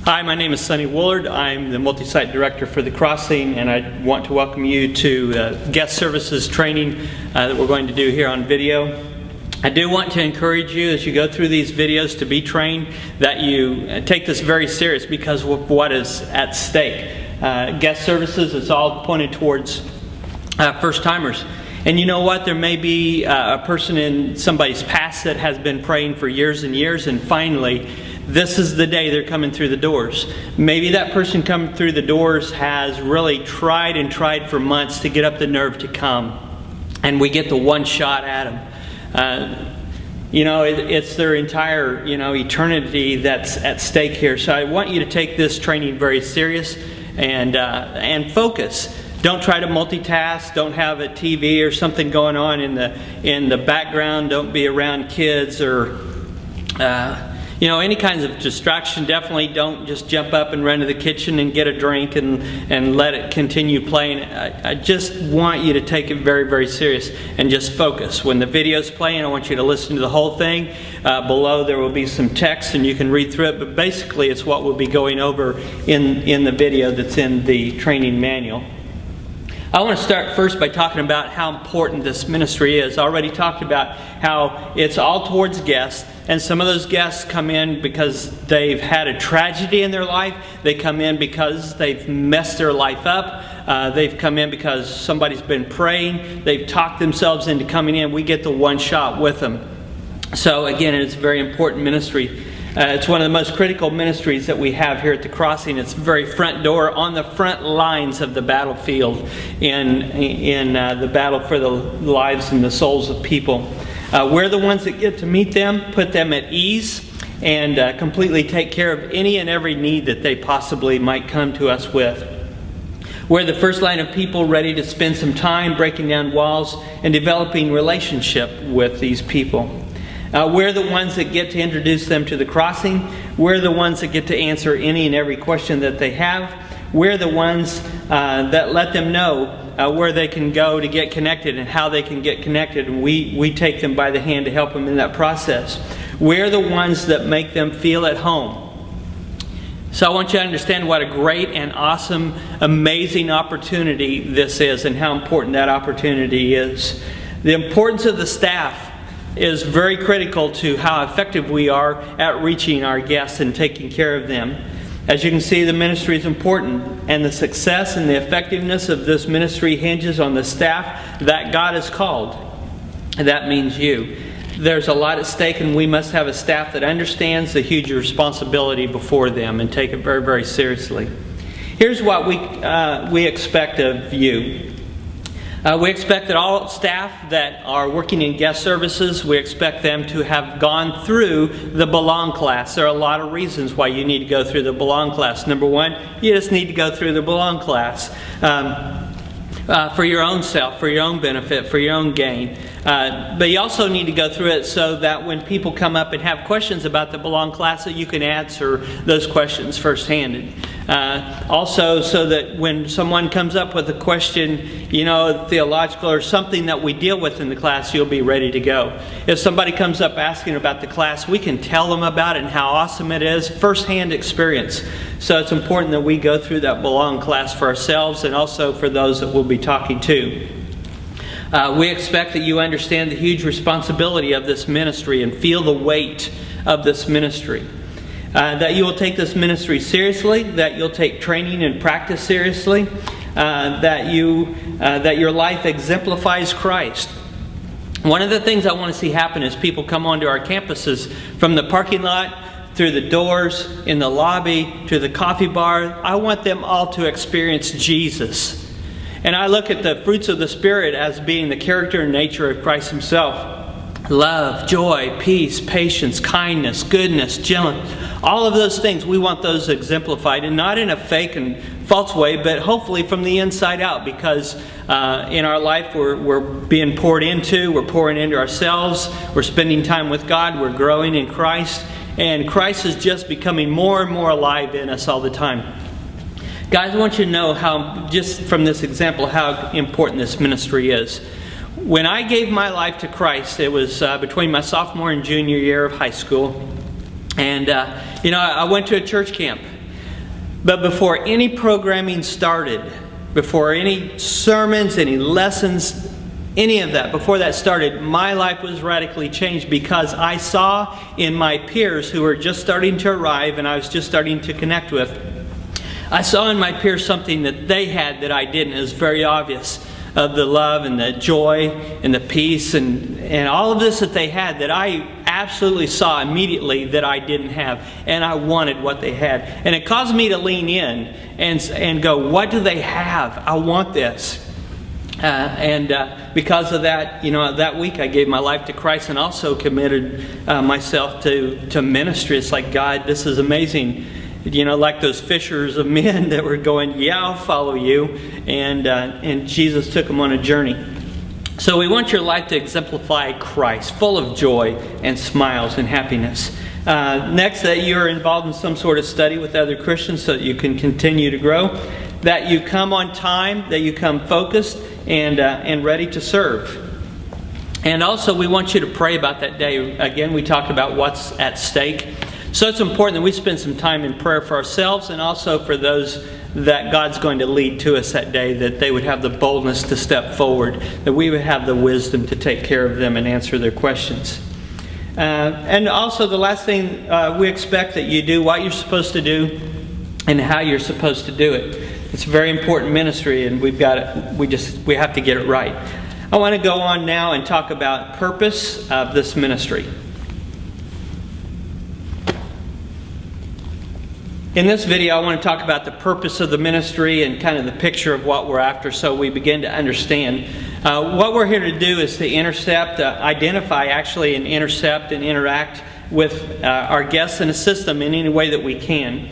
Hi, my name is Sonny Woolard. I'm the multi-site director for The Crossing, and I want to welcome you to guest services training that we're going to do here on video. I do want to encourage you as you go through these videos to be trained that you take this very serious because of what is at stake. Guest services is all pointed towards first-timers. And you know what? There may be a person in somebody's past that has been praying for years and years, and finally, this is the day they're coming through the doors. Maybe that person coming through the doors has really tried and tried for months to get up the nerve to come. And we get the one shot at them. It's their entire, eternity that's at stake here. So I want you to take this training very serious and focus. Don't try to multitask. Don't have a TV or something going on in the background. Don't be around kids or any kinds of distraction. Definitely don't just jump up and run to the kitchen and get a drink and let it continue playing. I just want you to take it very, very serious and just focus. When the video's playing, I want you to listen to the whole thing. Below there will be some text and you can read through it, but basically it's what we'll be going over in the video that's in the training manual. I want to start first by talking about how important this ministry is. I already talked about how it's all towards guests, and some of those guests come in because they've had a tragedy in their life. They come in because they've messed their life up. They've come in because somebody's been praying. They've talked themselves into coming in. We get the one shot with them. So again, it's a very important ministry. It's one of the most critical ministries that we have here at The Crossing. It's the very front door on the front lines of the battlefield in the battle for the lives and the souls of people. We're the ones that get to meet them, put them at ease, and completely take care of any and every need that they possibly might come to us with. We're the first line of people ready to spend some time breaking down walls and developing relationship with these people. We're the ones that get to introduce them to The Crossing. We're the ones that get to answer any and every question that they have. We're the ones that let them know where they can go to get connected and how they can get connected. And we take them by the hand to help them in that process. We're the ones that make them feel at home. So I want you to understand what a great and awesome, amazing opportunity this is and how important that opportunity is. The importance of the staff is very critical to how effective we are at reaching our guests and taking care of them. As you can see, the ministry is important, and the success and the effectiveness of this ministry hinges on the staff that God has called. And that means you. There's a lot at stake, and we must have a staff that understands the huge responsibility before them and take it very, very seriously. Here's what we expect of you. We expect that all staff that are working in guest services, we expect them to have gone through the Belong class. There are a lot of reasons why you need to go through the Belong class. Number one, you just need to go through the Belong class for your own self, for your own benefit, for your own gain. But you also need to go through it so that when people come up and have questions about the Belong class, that you can answer those questions firsthand. Also, so that when someone comes up with a question, theological or something that we deal with in the class, you'll be ready to go. If somebody comes up asking about the class, we can tell them about it and how awesome it is, firsthand experience. So it's important that we go through that Belong class for ourselves and also for those that we'll be talking to. We expect that you understand the huge responsibility of this ministry and feel the weight of this ministry. That you will take this ministry seriously, that you'll take training and practice seriously, that your life exemplifies Christ. One of the things I want to see happen is people come onto our campuses from the parking lot, through the doors, in the lobby, to the coffee bar. I want them all to experience Jesus. And I look at the fruits of the Spirit as being the character and nature of Christ Himself. Love, joy, peace, patience, kindness, goodness, gentleness. All of those things, we want those exemplified, and not in a fake and false way, but hopefully from the inside out, because in our life we're being poured into, we're pouring into ourselves, we're spending time with God, we're growing in Christ, and Christ is just becoming more and more alive in us all the time. Guys, I want you to know how, just from this example, how important this ministry is. When I gave my life to Christ, it was between my sophomore and junior year of high school. And, I went to a church camp. But before any programming started, before any sermons, any lessons, any of that, before that started, my life was radically changed because I saw in my peers who were just starting to arrive and I was just starting to connect with, I saw in my peers something that they had that I didn't. It was very obvious, of the love and the joy and the peace and all of this that they had that I absolutely saw immediately that I didn't have, and I wanted what they had. And it caused me to lean in and go, what do they have? I want this. Because of that, that week I gave my life to Christ and also committed myself to ministry. It's like, God, this is amazing. Like those fishers of men that were going, yeah, I'll follow you. And Jesus took them on a journey. So we want your life to exemplify Christ, full of joy and smiles and happiness. Next, that you're involved in some sort of study with other Christians so that you can continue to grow. That you come on time, that you come focused and ready to serve. And also we want you to pray about that day. Again, we talked about what's at stake. So it's important that we spend some time in prayer for ourselves and also for those that God's going to lead to us that day, that they would have the boldness to step forward, that we would have the wisdom to take care of them and answer their questions. And also the last thing, we expect that you do what you're supposed to do and how you're supposed to do it. It's a very important ministry, and we have to get it right. I want to go on now and talk about purpose of this ministry. In this video, I want to talk about the purpose of the ministry and kind of the picture of what we're after so we begin to understand. What we're here to do is to identify and intercept and interact with our guests and assist them in any way that we can.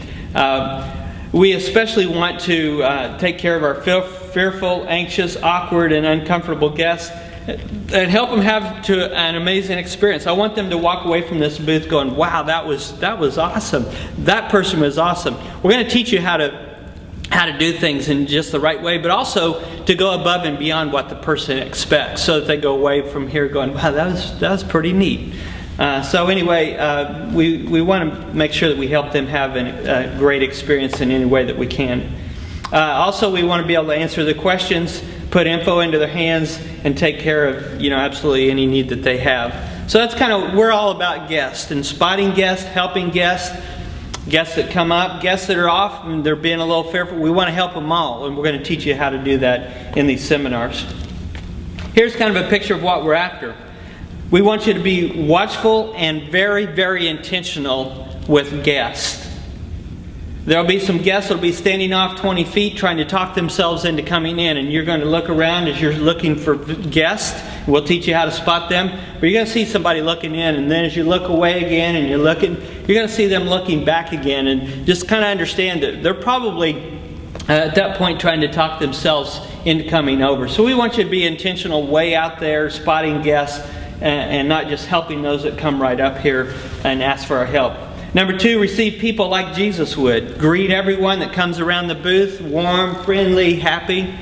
We especially want to take care of our fearful, anxious, awkward, and uncomfortable guests and help them have an amazing experience. I want them to walk away from this booth going, wow, that was awesome. That person was awesome. We're going to teach you how to do things in just the right way, but also to go above and beyond what the person expects so that they go away from here going, wow, that was pretty neat. So anyway, we want to make sure that we help them have a great experience in any way that we can. Also, we want to be able to answer the questions, put info into their hands, and take care of absolutely any need that they have. So that's kind of, we're all about guests and spotting guests, helping guests that come up, guests that are off and they're being a little fearful. We want to help them all, and we're going to teach you how to do that in these seminars. Here's kind of a picture of what we're after. We want you to be watchful and very, very intentional with guests. There'll be some guests that'll be standing off 20 feet trying to talk themselves into coming in, and you're going to look around as you're looking for guests. We'll teach you how to spot them. But you're going to see somebody looking in, and then as you look away again and you're going to see them looking back again, and just kind of understand that they're probably at that point trying to talk themselves into coming over. So we want you to be intentional way out there spotting guests and not just helping those that come right up here and ask for our help. Number 2, receive people like Jesus would. Greet everyone that comes around the booth, warm, friendly, happy,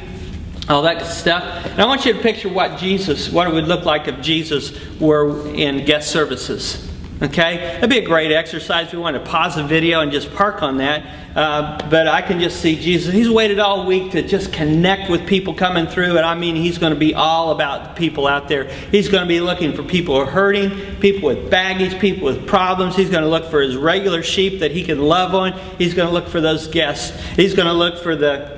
all that good stuff. And I want you to picture what it would look like if Jesus were in guest services. Okay? That'd be a great exercise. We want to pause the video and just park on that. But I can just see Jesus. He's waited all week to just connect with people coming through. And I mean, He's going to be all about the people out there. He's going to be looking for people who are hurting, people with baggage, people with problems. He's going to look for His regular sheep that He can love on. He's going to look for those guests. He's going to look for the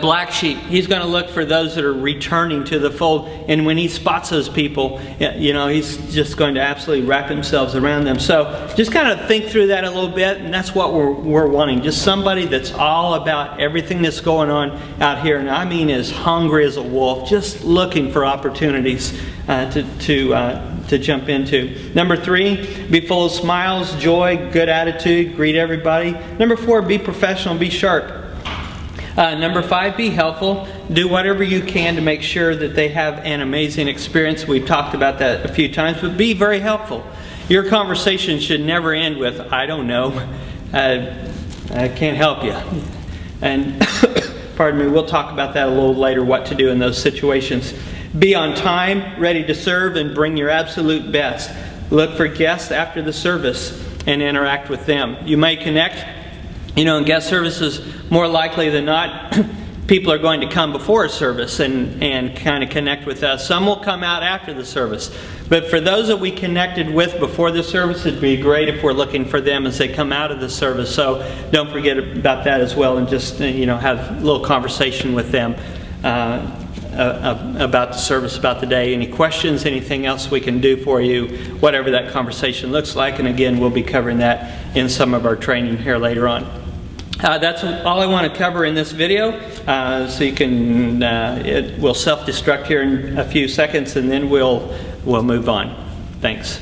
black sheep. He's going to look for those that are returning to the fold. And when He spots those people, He's just going to absolutely wrap Himself around them. So just kind of think through that a little bit. And that's what we're wanting. Just somebody that's all about everything that's going on out here. And I mean as hungry as a wolf. Just looking for opportunities to jump into. Number 3, be full of smiles, joy, good attitude. Greet everybody. Number 4, be professional, be sharp. Number 5, be helpful. Do whatever you can to make sure that they have an amazing experience. We've talked about that a few times, but be very helpful. Your conversation should never end with, I don't know, I can't help you. And pardon me, we'll talk about that a little later, what to do in those situations. Be on time, ready to serve, and bring your absolute best. Look for guests after the service and interact with them. You may connect You know, in guest services, more likely than not, people are going to come before a service and kind of connect with us. Some will come out after the service. But for those that we connected with before the service, it'd be great if we're looking for them as they come out of the service. So don't forget about that as well, and just have a little conversation with them about the service, about the day. Any questions, anything else we can do for you, whatever that conversation looks like. And again, we'll be covering that in some of our training here later on. That's all I want to cover in this video. So you can, it will self-destruct here in a few seconds, and then we'll move on. Thanks.